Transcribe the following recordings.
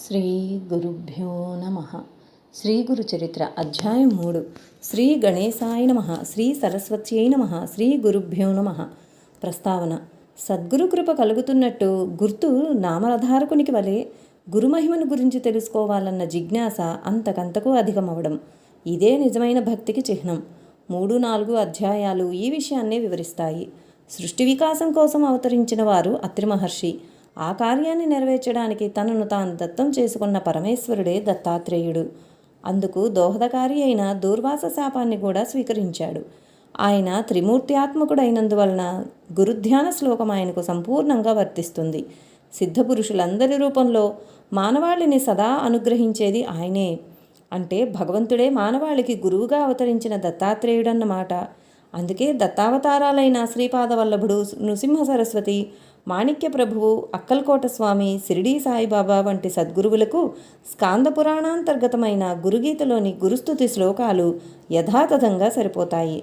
శ్రీ గురుభ్యో నమ. శ్రీ గురు చరిత్ర అధ్యాయం 3. శ్రీ గణేశాయ నమ. శ్రీ సరస్వత్యై నమ. శ్రీ గురుభ్యో నమ. ప్రస్తావన. సద్గురు కృప కలుగుతున్నట్టు గుర్తు నామధారకునికి వలె గురుమహిమను గురించి తెలుసుకోవాలన్న జిజ్ఞాస అంతకంతకు అధికమవడం ఇదే నిజమైన భక్తికి చిహ్నం. 3-4 అధ్యాయాలు ఈ విషయాన్నే వివరిస్తాయి. సృష్టి వికాసం కోసం అవతరించిన వారు అత్రి మహర్షి. ఆ కార్యాన్ని నెరవేర్చడానికి తనను తాను దత్తం చేసుకున్న పరమేశ్వరుడే దత్తాత్రేయుడు. అందుకు దోహదకారి అయిన దూర్వాస శాపాన్ని కూడా స్వీకరించాడు. ఆయన త్రిమూర్త్యాత్మకుడైనందువలన గురుధ్యాన శ్లోకం ఆయనకు సంపూర్ణంగా వర్తిస్తుంది. సిద్ధపురుషులందరి రూపంలో మానవాళిని సదా అనుగ్రహించేది ఆయనే. అంటే భగవంతుడే మానవాళికి గురువుగా అవతరించిన దత్తాత్రేయుడన్నమాట. అందుకే దత్తావతారాలైన శ్రీపాదవల్లభుడు, నృసింహ సరస్వతి, మాణిక్య ప్రభువు, అక్కల్కోట స్వామి, షిరిడీ సాయిబాబా వంటి సద్గురువులకు స్కాంద పురాణాంతర్గతమైన గురుగీతలోని గురుస్తుతి శ్లోకాలు యథాతథంగా సరిపోతాయి.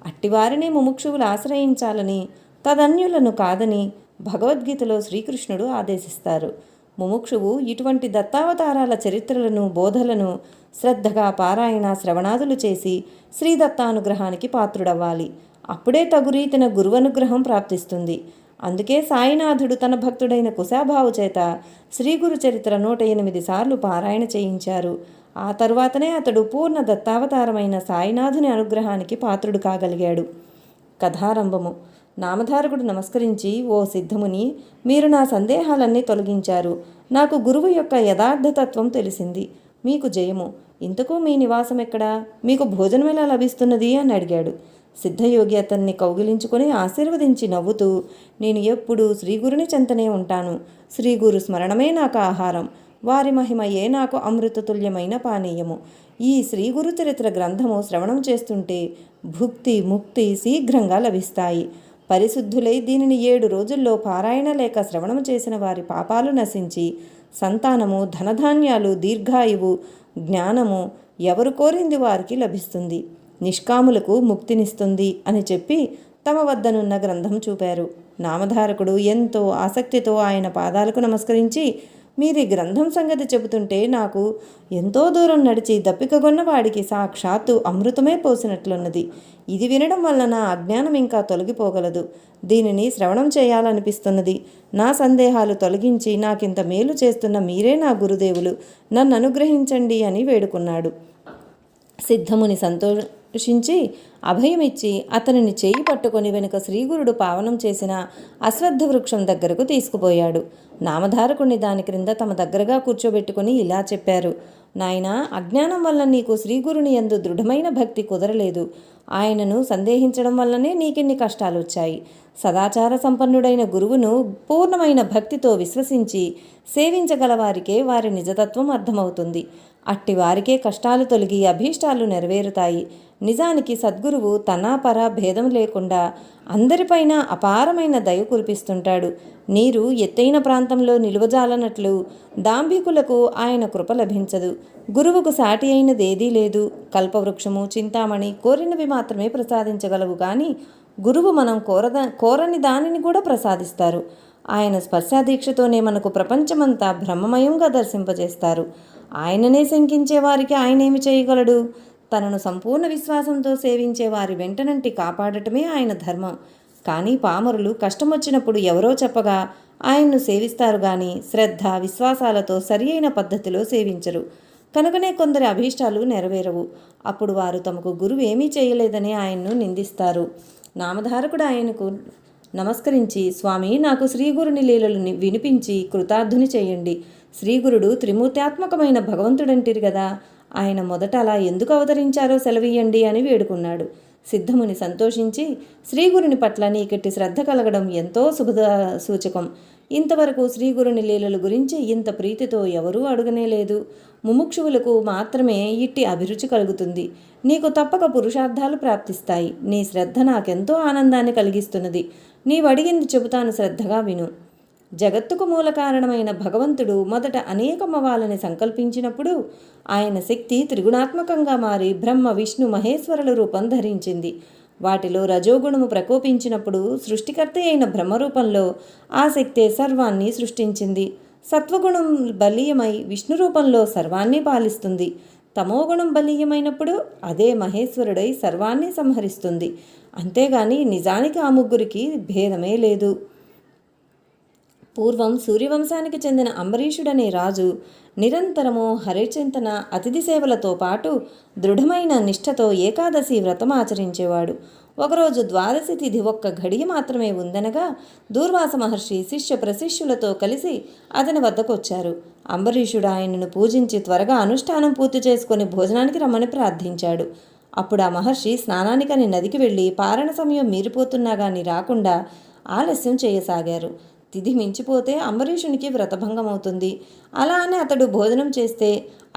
అట్టివారిని ముముక్షువులు ఆశ్రయించాలని, తదన్యులను కాదని భగవద్గీతలో శ్రీకృష్ణుడు ఆదేశిస్తారు. ముముక్షువు ఇటువంటి దత్తావతారాల చరిత్రలను, బోధలను శ్రద్ధగా పారాయణ శ్రవణాదులు చేసి శ్రీదత్తానుగ్రహానికి పాత్రుడవ్వాలి. అప్పుడే తగురీతిన గురువనుగ్రహం ప్రాప్తిస్తుంది. అందుకే సాయినాథుడు తన భక్తుడైన కుశాభావు చేత శ్రీగురు చరిత్ర 108 సార్లు పారాయణ చేయించారు. ఆ తరువాతనే అతడు పూర్ణ దత్తావతారమైన సాయినాథుని అనుగ్రహానికి పాత్రుడు కాగలిగాడు. కథారంభము. నామధారకుడు నమస్కరించి, ఓ సిద్ధముని, మీరు నా సందేహాలన్నీ తొలగించారు. నాకు గురువు యొక్క యథార్థతత్వం తెలిసింది. మీకు జయము. ఇంతకు మీ నివాసం ఎక్కడా? మీకు భోజనం ఎలా లభిస్తున్నది అని అడిగాడు. సిద్ధయోగి అతన్ని కౌగిలించుకొని ఆశీర్వదించి నవ్వుతూ, నేను ఎప్పుడూ శ్రీగురుని చెంతనే ఉంటాను. శ్రీగురు స్మరణమే నాకు ఆహారం. వారి మహిమయే నాకు అమృతతుల్యమైన పానీయము. ఈ శ్రీగురు చరిత్ర గ్రంథము శ్రవణం చేస్తుంటే భుక్తి ముక్తి శీఘ్రంగా లభిస్తాయి. పరిశుద్ధులై దీనిని 7 రోజుల్లో పారాయణ లేక శ్రవణం చేసిన వారి పాపాలు నశించి సంతానము, ధనధాన్యాలు, దీర్ఘాయువు, జ్ఞానము ఎవరు కోరింది వారికి లభిస్తుంది. నిష్కాములకు ముక్తినిస్తుంది అని చెప్పి తమ వద్దనున్న గ్రంథం చూపారు. నామధారకుడు ఎంతో ఆసక్తితో ఆయన పాదాలకు నమస్కరించి, మీరీ గ్రంథం సంగతి చెబుతుంటే నాకు ఎంతో దూరం నడిచి దప్పికగొన్న వాడికి సాక్షాత్తు అమృతమే పోసినట్లున్నది. ఇది వినడం వల్ల నా అజ్ఞానం ఇంకా తొలగిపోగలదు. దీనిని శ్రవణం చేయాలనిపిస్తున్నది. నా సందేహాలు తొలగించి నాకింత మేలు చేస్తున్న మీరే నా గురుదేవులు. నన్ను అనుగ్రహించండి అని వేడుకున్నాడు. సిద్ధముని సంతోషించి అభయమిచ్చి అతనిని చేయి పట్టుకొని వెనుక శ్రీగురుడు పావనం చేసిన అశ్వత్థ వృక్షం దగ్గరకు తీసుకుపోయాడు. నామధారకుణ్ణి దాని క్రింద తమ దగ్గరగా కూర్చోబెట్టుకుని ఇలా చెప్పారు. నాయనా, అజ్ఞానం వల్ల నీకు శ్రీగురుని యందు దృఢమైన భక్తి కుదరలేదు. ఆయనను సందేహించడం వల్లనే నీకిన్ని కష్టాలు వచ్చాయి. సదాచార సంపన్నుడైన గురువును పూర్ణమైన భక్తితో విశ్వసించి సేవించగలవారికే వారి నిజతత్వం అర్థమవుతుంది. అట్టి వారికే కష్టాలు తొలగి అభీష్టాలు నెరవేరుతాయి. నిజానికి సద్గురువు తనాపర భేదం లేకుండా అందరిపైన అపారమైన దయ కురిపిస్తుంటాడు. నీరు ఎత్తైన ప్రాంతంలో నిలువజాలనట్లు దాంభికులకు ఆయన కృప లభించదు. గురువుకు సాటి అయినదేదీ లేదు. కల్పవృక్షము, చింతామణి కోరినవి మాత్రమే ప్రసాదించగలవు కానీ గురువు మనం కోరని దానిని కూడా ప్రసాదిస్తారు. ఆయన స్పర్శాదీక్షతోనే మనకు ప్రపంచమంతా బ్రహ్మమయంగా దర్శింపజేస్తారు. ఆయననే శంకించే వారికి ఆయనేమి చేయగలడు? తనను సంపూర్ణ విశ్వాసంతో సేవించే వారి వెంటనంటి కాపాడటమే ఆయన ధర్మం. కానీ పామరులు కష్టం వచ్చినప్పుడు ఎవరో చెప్పగా ఆయన్ను సేవిస్తారు గాని శ్రద్ధ విశ్వాసాలతో సరి అయిన పద్ధతిలో సేవించరు. కనుకనే కొందరి అభీష్టాలు నెరవేరవు. అప్పుడు వారు తమకు గురువు ఏమీ చేయలేదని ఆయన్ను నిందిస్తారు. నామధారకుడు ఆయనకు నమస్కరించి, స్వామి, నాకు శ్రీగురుని లీలలు వినిపించి కృతార్థుని చేయండి. శ్రీగురుడు త్రిమూర్త్యాత్మకమైన భగవంతుడంటిరి కదా, ఆయన మొదట అలా ఎందుకు అవతరించారో సెలవీయండి అని వేడుకున్నాడు. సిద్ధముని సంతోషించి, శ్రీగురుని పట్ల నీకెట్టి శ్రద్ధ కలగడం ఎంతో శుభ సూచకం. ఇంతవరకు శ్రీగురుని లీలల గురించి ఇంత ప్రీతితో ఎవరూ అడుగనేలేదు. ముముక్షువులకు మాత్రమే ఇట్టి అభిరుచి కలుగుతుంది. నీకు తప్పక పురుషార్థాలు ప్రాప్తిస్తాయి. నీ శ్రద్ధ నాకెంతో ఆనందాన్ని కలిగిస్తున్నది. నీవడిగింది చెబుతాను, శ్రద్ధగా విను. జగత్తుకు మూల కారణమైన భగవంతుడు మొదట అనేకమవ్వాలని సంకల్పించినప్పుడు ఆయన శక్తి త్రిగుణాత్మకంగా మారి బ్రహ్మ, విష్ణు, మహేశ్వరుల రూపం ధరించింది. వాటిలో రజోగుణము ప్రకోపించినప్పుడు సృష్టికర్త అయిన బ్రహ్మరూపంలో ఆ శక్తే సర్వాన్ని సృష్టించింది. సత్వగుణం బలీయమై విష్ణు రూపంలో సర్వాన్ని పాలిస్తుంది. తమోగుణం బలీయమైనప్పుడు అదే మహేశ్వరుడై సర్వాన్ని సంహరిస్తుంది. అంతేగాని నిజానికి ఆ ముగ్గురికి భేదమే లేదు. పూర్వం సూర్యవంశానికి చెందిన అంబరీషుడనే రాజు నిరంతరము హరిచింతన అతిథి సేవలతో పాటు దృఢమైన నిష్ఠతో ఏకాదశి వ్రతం ఆచరించేవాడు. ఒకరోజు ద్వాదశి తిథి ఒక్క ఘడియ మాత్రమే ఉందనగా దూర్వాస మహర్షి శిష్య ప్రశిష్యులతో కలిసి అతని వద్దకు వచ్చారు. అంబరీషుడు ఆయనను పూజించి త్వరగా అనుష్ఠానం పూర్తి చేసుకుని భోజనానికి రమ్మని ప్రార్థించాడు. అప్పుడు ఆ మహర్షి స్నానానికని నదికి వెళ్ళి పారణ సమయం మీరిపోతున్నా గాని రాకుండా ఆలస్యం చేయసాగారు. తిథి మించిపోతే అంబరీషునికి వ్రతభంగం అవుతుంది. అలా అని అతడు భోజనం చేస్తే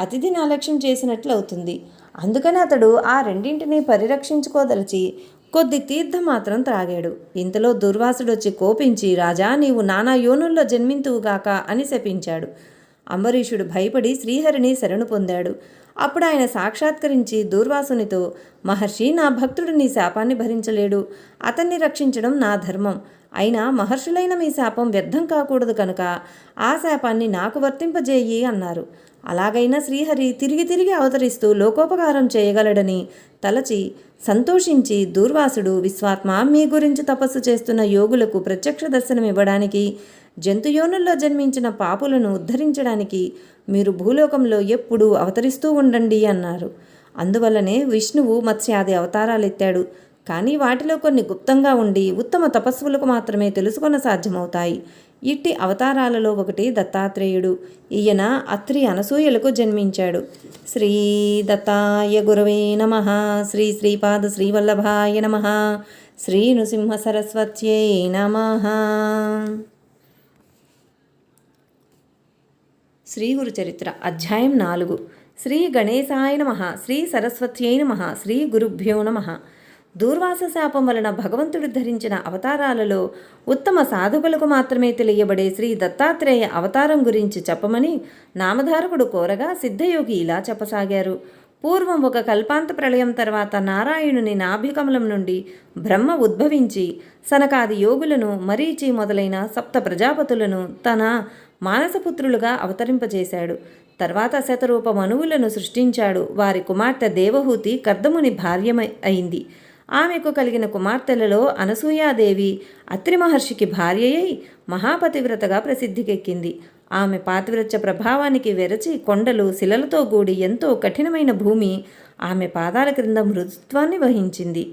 అతిథిని అలక్ష్యం చేసినట్లు అవుతుంది. అందుకని అతడు ఆ రెండింటినీ పరిరక్షించుకోదలిచి కొద్ది తీర్థం మాత్రం త్రాగాడు. ఇంతలో దుర్వాసుడొచ్చి కోపించి, రాజా, నీవు నానా యోనుల్లో జన్మింతువుగాక అని శపించాడు. అంబరీషుడు భయపడి శ్రీహరిని శరణు పొందాడు. అప్పుడు ఆయన సాక్షాత్కరించి దూర్వాసునితో, మహర్షి, నా భక్తుడు నీ శాపాన్ని భరించలేడు. అతన్ని రక్షించడం నా ధర్మం. అయినా మహర్షులైన మీ శాపం వ్యర్థం కాకూడదు కనుక ఆ శాపాన్ని నాకు వర్తింపజేయి అన్నారు. అలాగైనా శ్రీహరి తిరిగి తిరిగి అవతరిస్తూ లోకోపకారం చేయగలడని తలచి సంతోషించి దూర్వాసుడు, విశ్వాత్మ, మీ గురించి తపస్సు చేస్తున్న యోగులకు ప్రత్యక్ష దర్శనం ఇవ్వడానికి, జంతుయోనుల్లో జన్మించిన పాపులను ఉద్ధరించడానికి మీరు భూలోకంలో ఎప్పుడూ అవతరిస్తూ ఉండండి అన్నారు. అందువల్లనే విష్ణువు మత్స్యాది అవతారాలెత్తాడు. కానీ వాటిలో కొన్ని గుప్తంగా ఉండి ఉత్తమ తపస్సులకు మాత్రమే తెలుసుకొన సాధ్యమవుతాయి. ఇట్టి అవతారాలలో ఒకటి దత్తాత్రేయుడు. ఈయన అత్రి అనసూయలకు జన్మించాడు. శ్రీ దత్తాయ గురవే నమః. శ్రీ శ్రీపాద శ్రీవల్లభాయ నమః. శ్రీ నృసింహ సరస్వత్యై నమః. శ్రీ గురు చరిత్ర అధ్యాయం 4. శ్రీ గణేశాయ నమః. శ్రీ సరస్వత్యై నమః. శ్రీ గురుభ్యో నమః. దూర్వాస శాపం వలన భగవంతుడు ధరించిన అవతారాలలో ఉత్తమ సాధకులకు మాత్రమే తెలియబడే శ్రీ దత్తాత్రేయ అవతారం గురించి చెప్పమని నామధారకుడు కోరగా సిద్ధయోగి ఇలా చెప్పసాగారు. పూర్వం ఒక కల్పాంత ప్రళయం తర్వాత నారాయణుని నాభికమలం నుండి బ్రహ్మ ఉద్భవించి సనకాది యోగులను, మరీచి మొదలైన సప్త ప్రజాపతులను తన మానసపుత్రులుగా అవతరింపజేశాడు. తర్వాత శతరూప మనువులను సృష్టించాడు. వారి కుమార్తె దేవహూతి కర్దముని భార్య అయింది. ఆమెకు కలిగిన కుమార్తెలలో అనసూయాదేవి అత్రి మహర్షికి భార్యయై మహాపతివ్రతగా ప్రసిద్ధికెక్కింది. ఆమె పాతివ్రత్య ప్రభావానికి వెరచి కొండలు, శిలలతో కూడి ఎంతో కఠినమైన భూమి ఆమె పాదాల క్రింద మృదుత్వాన్ని వహించింది.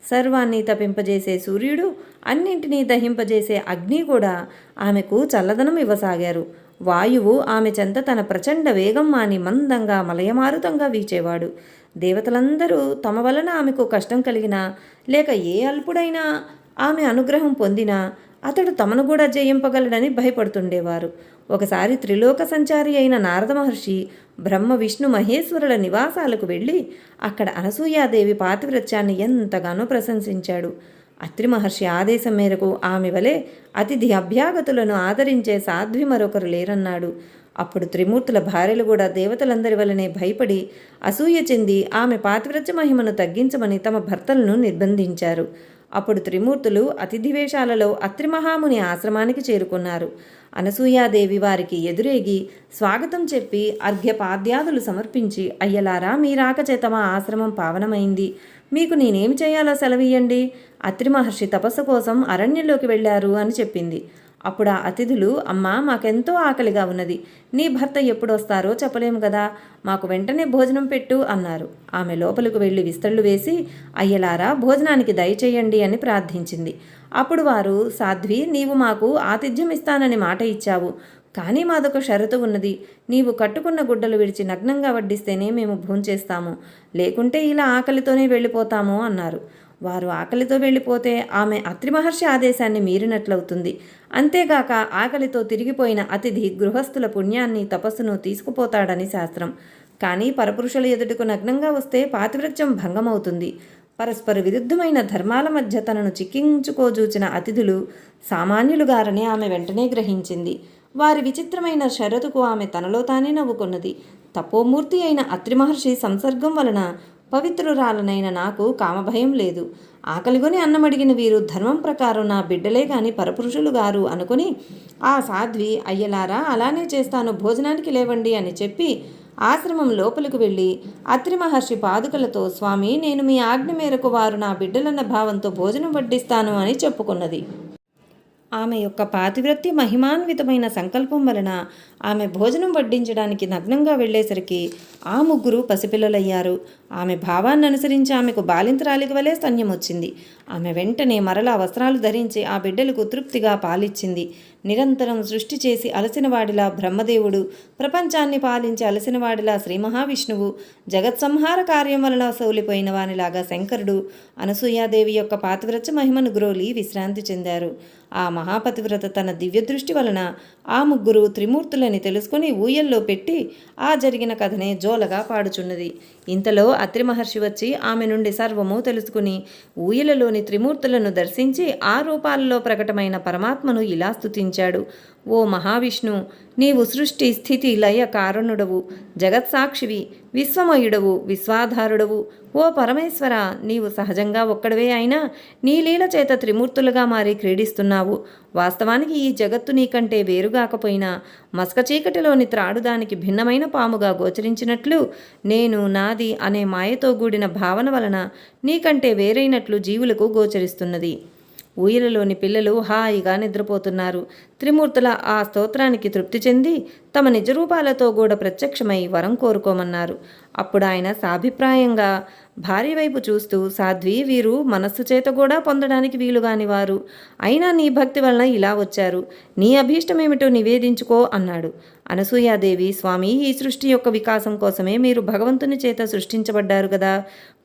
సర్వాన్ని తపింపజేసే సూర్యుడు, అన్నింటినీ దహింపజేసే అగ్ని కూడా ఆమెకు చల్లదనం ఇవ్వసాగారు. వాయువు ఆమె చెంత తన ప్రచండ వేగం మాని మందంగా మలయమారుతంగా వీచేవాడు. దేవతలందరూ తమ వలన ఆమెకు కష్టం కలిగినా లేక ఏ అల్పుడైనా ఆమె అనుగ్రహం పొందినా అతడు తమను కూడా జయింపగలడని భయపడుతుండేవారు. ఒకసారి త్రిలోక సంచారి అయిన నారద మహర్షి బ్రహ్మ, విష్ణు, మహేశ్వరుల నివాసాలకు వెళ్ళి అక్కడ అనసూయాదేవి పాతివ్రత్యాన్ని ఎంతగానో ప్రశంసించాడు. అత్రి మహర్షి ఆదేశం మేరకు ఆమె వలె అతిథి అభ్యాగతులను ఆదరించే సాధ్వి మరొకరు లేరన్నాడు. అప్పుడు త్రిమూర్తుల భార్యలు కూడా దేవతలందరి వలనే భయపడి అసూయ చెంది ఆమె పాతివ్రత్య మహిమను తగ్గించమని తమ భర్తలను నిర్బంధించారు. అప్పుడు త్రిమూర్తులు అతిథి వేషాలలో అత్రి మహాముని ఆశ్రమానికి చేరుకున్నారు. అనసూయాదేవి వారికి ఎదురేగి స్వాగతం చెప్పి అర్ఘ్యపాద్యాదులు సమర్పించి, అయ్యలారా, మీ రాక చేత మా ఆశ్రమం పావనమైంది. మీకు నేనేమి చేయాలో సెలవీయండి. అత్రి మహర్షి తపస్సు కోసం అరణ్యంలోకి వెళ్ళారు అని చెప్పింది. అప్పుడు ఆ అతిథులు, అమ్మా, మాకెంతో ఆకలిగా ఉన్నది. నీ భర్త ఎప్పుడు వస్తారో చెప్పలేము కదా, మాకు వెంటనే భోజనం పెట్టు అన్నారు. ఆమె లోపలికి వెళ్ళి విస్తళ్ళు వేసి, అయ్యలారా, భోజనానికి దయచేయండి అని ప్రార్థించింది. అప్పుడు వారు, సాధ్వి, నీవు మాకు ఆతిథ్యం ఇస్తానని మాట ఇచ్చావు. కానీ మాదొక షరతు ఉన్నది. నీవు కట్టుకున్న గుడ్డలు విడిచి నగ్నంగా వడ్డిస్తేనే మేము భోంచేస్తాము, లేకుంటే ఇలా ఆకలితోనే వెళ్ళిపోతాము అన్నారు. వారు ఆకలితో వెళ్ళిపోతే ఆమె అత్రి మహర్షి ఆదేశాన్ని మీరినట్లవుతుంది. అంతేగాక ఆకలితో తిరిగిపోయిన అతిథి గృహస్థుల పుణ్యాన్ని, తపస్సును తీసుకుపోతాడని శాస్త్రం. కానీ పరపురుషుల ఎదుటకు నగ్నంగా వస్తే పాతివ్రత్యం భంగమవుతుంది. పరస్పర విరుద్ధమైన ధర్మాల మధ్య తనను చిక్కించుకోజూచిన అతిథులు సామాన్యులుగారని ఆమె వెంటనే గ్రహించింది. వారి విచిత్రమైన షరతుకు ఆమె తనలో తానే నవ్వుకున్నది. తపోమూర్తి అయిన అత్రి మహర్షి సంసర్గం వలన పవిత్రురాలనైన నాకు కామభయం లేదు. ఆకలిగొని అన్నమడిగిన వీరు ధర్మం ప్రకారం నా బిడ్డలే గాని పరపురుషులు గారు అనుకుని ఆ సాధ్వి, అయ్యలారా అలానే చేస్తాను, భోజనానికి లేవండి అని చెప్పి ఆశ్రమం లోపలికి వెళ్ళి అత్రి మహర్షి పాదుకలతో, స్వామి నేను మీ ఆజ్ఞ మేరకు వారు నా బిడ్డలన్న భావంతో భోజనం వడ్డిస్తాను అని చెప్పుకున్నది. ఆమె యొక్క పాతివ్రత్య మహిమాన్వితమైన సంకల్పం వలన ఆమె భోజనం వడ్డించడానికి నగ్నంగా వెళ్ళేసరికి ఆ ముగ్గురు పసిపిల్లలయ్యారు. ఆమె భావాన్ని అనుసరించి ఆమెకు బాలింతరాలికి వలె స్తన్యం వచ్చింది. ఆమె వెంటనే మరలా వస్త్రాలు ధరించి ఆ బిడ్డలకు తృప్తిగా పాలిచ్చింది. నిరంతరం సృష్టి చేసి అలసినవాడిలా బ్రహ్మదేవుడు, ప్రపంచాన్ని పాలించి అలసినవాడిలా శ్రీ మహావిష్ణువు, జగత్సంహార కార్యం వలన సౌలిపోయిన వానిలాగా శంకరుడు అనసూయాదేవి యొక్క పాతివ్రత్య మహిమను గ్రోలి విశ్రాంతి చెందారు. ఆ మహాపతివ్రత తన దివ్యదృష్టి వలన ఆ ముగ్గురు త్రిమూర్తులని తెలుసుకుని ఊయల్లో పెట్టి ఆ జరిగిన కథనే జోలగా పాడుచున్నది. ఇంతలో అత్రి మహర్షి వచ్చి ఆమె నుండి సర్వము తెలుసుకుని ఊయలలోని త్రిమూర్తులను దర్శించి ఆ రూపాలలో ప్రకటమైన పరమాత్మను ఇలా స్తుతించాడు. ఓ మహావిష్ణు, నీవు సృష్టి స్థితి లయ కారణుడవు, జగత్సాక్షివి, విశ్వమయుడవు, విశ్వాధారుడవు. ఓ పరమేశ్వర, నీవు సహజంగా ఒక్కడవే అయినా నీ లీల చేత త్రిమూర్తులుగా మారి క్రీడిస్తున్నావు. వాస్తవానికి ఈ జగత్తు నీకంటే వేరుగాకపోయినా మస్క చీకటిలోని త్రాడు దానికి భిన్నమైన పాముగా గోచరించినట్లు నేను నాది అనే మాయతో కూడిన భావన వలన నీకంటే వేరైనట్లు జీవులకు గోచరిస్తున్నది. ఊయలలోని పిల్లలు హాయిగా నిద్రపోతున్నారు. త్రిమూర్తుల ఆ స్తోత్రానికి తృప్తి చెంది తమ నిజరూపాలతో కూడా ప్రత్యక్షమై వరం కోరుకోమన్నారు. అప్పుడు ఆయన సాభిప్రాయంగా భార్య వైపు చూస్తూ, సాధ్వి, వీరు మనస్సు చేత కూడా పొందడానికి వీలుగాని వారు, అయినా నీ భక్తి వలన ఇలా వచ్చారు. నీ అభీష్టమేమిటో నివేదించుకో అన్నాడు. అనసూయాదేవి, స్వామి, ఈ సృష్టి యొక్క వికాసం కోసమే మీరు భగవంతుని చేత సృష్టించబడ్డారు కదా,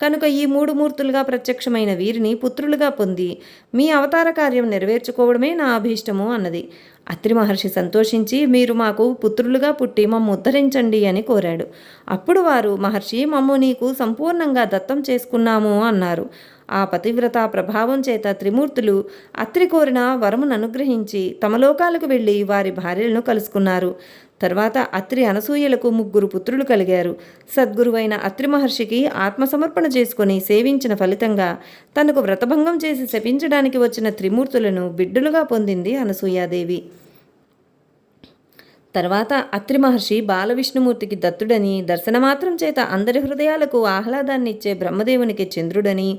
కనుక ఈ మూడు మూర్తులుగా ప్రత్యక్షమైన వీరిని పుత్రులుగా పొంది మీ అవతార కార్యం నెరవేర్చుకోవడమే నా అభీష్టము అన్నది. అత్రి మహర్షి సంతోషించి, మీరు మాకు పుత్రులుగా పుట్టి మమ్ము ఉద్ధరించండి అని కోరాడు. అప్పుడు వారు, మహర్షి, మమ్ము నీకు సంపూర్ణంగా దత్తం చేసుకున్నాము అన్నారు. ఆ పతివ్రత ప్రభావం చేత త్రిమూర్తులు అత్రి కోరిన వరమును అనుగ్రహించి తమ లోకాలకు వెళ్ళి వారి భార్యలను కలుసుకున్నారు. తర్వాత అత్రి అనసూయలకు ముగ్గురు పుత్రులు కలిగారు. సద్గురువైన అత్రి మహర్షికి ఆత్మసమర్పణ చేసుకుని సేవించిన ఫలితంగా తనకు వ్రతభంగం చేసి శపించడానికి వచ్చిన త్రిమూర్తులను బిడ్డలుగా పొందింది అనసూయాదేవి. తర్వాత అత్రి మహర్షి బాలవిష్ణుమూర్తికి దత్తుడని, దర్శనమాత్రం చేత అందరి హృదయాలకు ఆహ్లాదాన్నిచ్చే బ్రహ్మదేవునికి చంద్రుడని,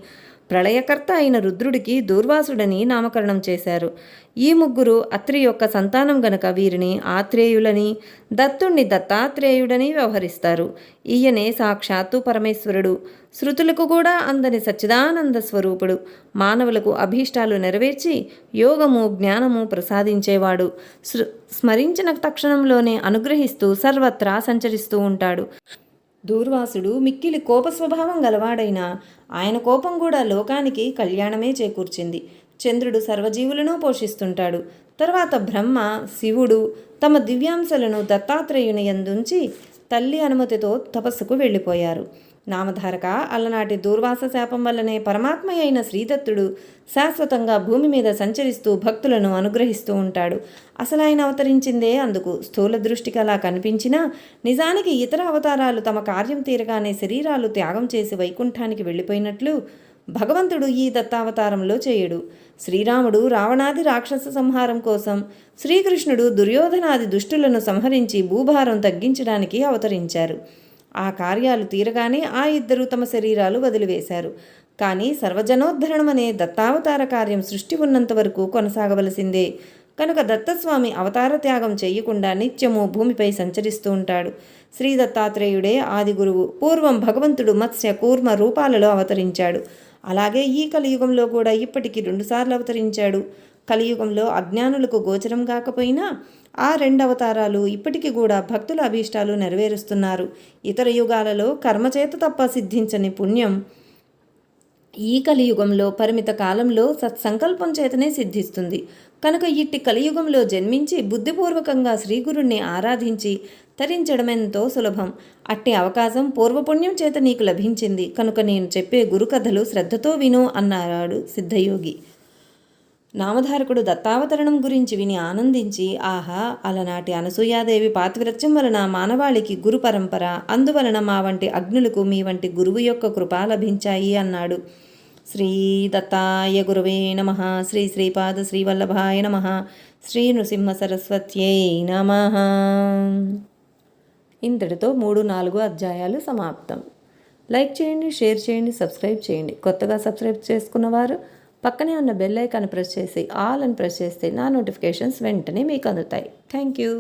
ప్రళయకర్త అయిన రుద్రుడికి దూర్వాసుడని నామకరణం చేశారు. ఈ ముగ్గురు అత్రి యొక్క సంతానం గనక వీరిని ఆత్రేయులని, దత్తుణ్ణి దత్తాత్రేయుడని వ్యవహరిస్తారు. ఈయనే సాక్షాత్తు పరమేశ్వరుడు, శృతులకు కూడా అందని సచ్చిదానంద స్వరూపుడు, మానవులకు అభీష్టాలు నెరవేర్చి యోగము జ్ఞానము ప్రసాదించేవాడు, స్మరించిన తక్షణంలోనే అనుగ్రహిస్తూ సర్వత్రా సంచరిస్తూ ఉంటాడు. దూర్వాసుడు మిక్కిలి కోప స్వభావం గలవాడైనా ఆయన కోపం కూడా లోకానికి కళ్యాణమే చేకూర్చింది. చంద్రుడు సర్వజీవులను పోషిస్తుంటాడు. తర్వాత బ్రహ్మ, శివుడు తమ దివ్యాంశలను దత్తాత్రేయుని యందుంచి తల్లి అనుమతితో తపస్సుకు వెళ్ళిపోయారు. నామధారక, అలనాటి దూర్వాస శాపం వల్లనే పరమాత్మ అయిన శ్రీదత్తుడు శాశ్వతంగా భూమి మీద సంచరిస్తూ భక్తులను అనుగ్రహిస్తూ ఉంటాడు. అసలు ఆయన అవతరించిందే అందుకు. స్థూల దృష్టికి అలా కనిపించినా నిజానికి ఇతర అవతారాలు తమ కార్యం తీరగానే శరీరాలు త్యాగం చేసి వైకుంఠానికి వెళ్ళిపోయినట్లు భగవంతుడు ఈ దత్తావతారంలో చేయడు. శ్రీరాముడు రావణాది రాక్షస సంహారం కోసం, శ్రీకృష్ణుడు దుర్యోధనాది దుష్టులను సంహరించి భూభారం తగ్గించడానికి అవతరించారు. ఆ కార్యాలు తీరగానే ఆ ఇద్దరు తమ శరీరాలు వదిలివేశారు. కానీ సర్వజనోద్ధరణమనే దత్తావతార కార్యం సృష్టి ఉన్నంత వరకు కొనసాగవలసిందే. కనుక దత్తస్వామి అవతార త్యాగం చేయకుండా నిత్యము భూమిపై సంచరిస్తూ ఉంటాడు. శ్రీ దత్తాత్రేయుడే ఆది గురువు. పూర్వం భగవంతుడు మత్స్య కూర్మ రూపాలలో అవతరించాడు. అలాగే ఈ కలియుగంలో కూడా ఇప్పటికీ 2 సార్లు అవతరించాడు. కలియుగంలో అజ్ఞానులకు గోచరం కాకపోయినా ఆ 2 అవతారాలు ఇప్పటికీ కూడా భక్తుల అభీష్టాలు నెరవేరుస్తున్నారు. ఇతర యుగాలలో కర్మచేత తప్ప సిద్ధించని పుణ్యం ఈ కలియుగంలో పరిమిత కాలంలో సత్సంకల్పం చేతనే సిద్ధిస్తుంది. కనుక ఇట్టి కలియుగంలో జన్మించి బుద్ధిపూర్వకంగా శ్రీగురుణ్ణి ఆరాధించి తరించడమెంతో సులభం. అట్టి అవకాశం పూర్వపుణ్యం చేత నీకు లభించింది కనుక నేను చెప్పే గురుకథలు శ్రద్ధతో విను అన్నాడు సిద్ధయోగి. నామధారకుడు దత్తావతరణం గురించి విని ఆనందించి, ఆహా, అలనాటి అనసూయాదేవి పాతివ్రత్యం వలన మానవాళికి గురు పరంపర, అందువలన మా వంటి అగ్నులకు మీ వంటి గురువు యొక్క కృప లభించాయి అన్నాడు. శ్రీ దత్తాయ గురువే నమ. శ్రీ శ్రీపాద శ్రీవల్లభాయ నమ. శ్రీ నృసింహ సరస్వత్యై నమ. ఇంతటితో 3-4 అధ్యాయాలు సమాప్తం. లైక్ చేయండి, షేర్ చేయండి, సబ్స్క్రైబ్ చేయండి. కొత్తగా సబ్స్క్రైబ్ చేసుకున్నవారు పక్కనే ఉన్న బెల్ ఐకాన్ ప్రెస్ చేసి ఆల్ అని ప్రెస్ చేస్తే నా నోటిఫికేషన్స్ వెంటనే మీకు అందుతాయి. Thank you.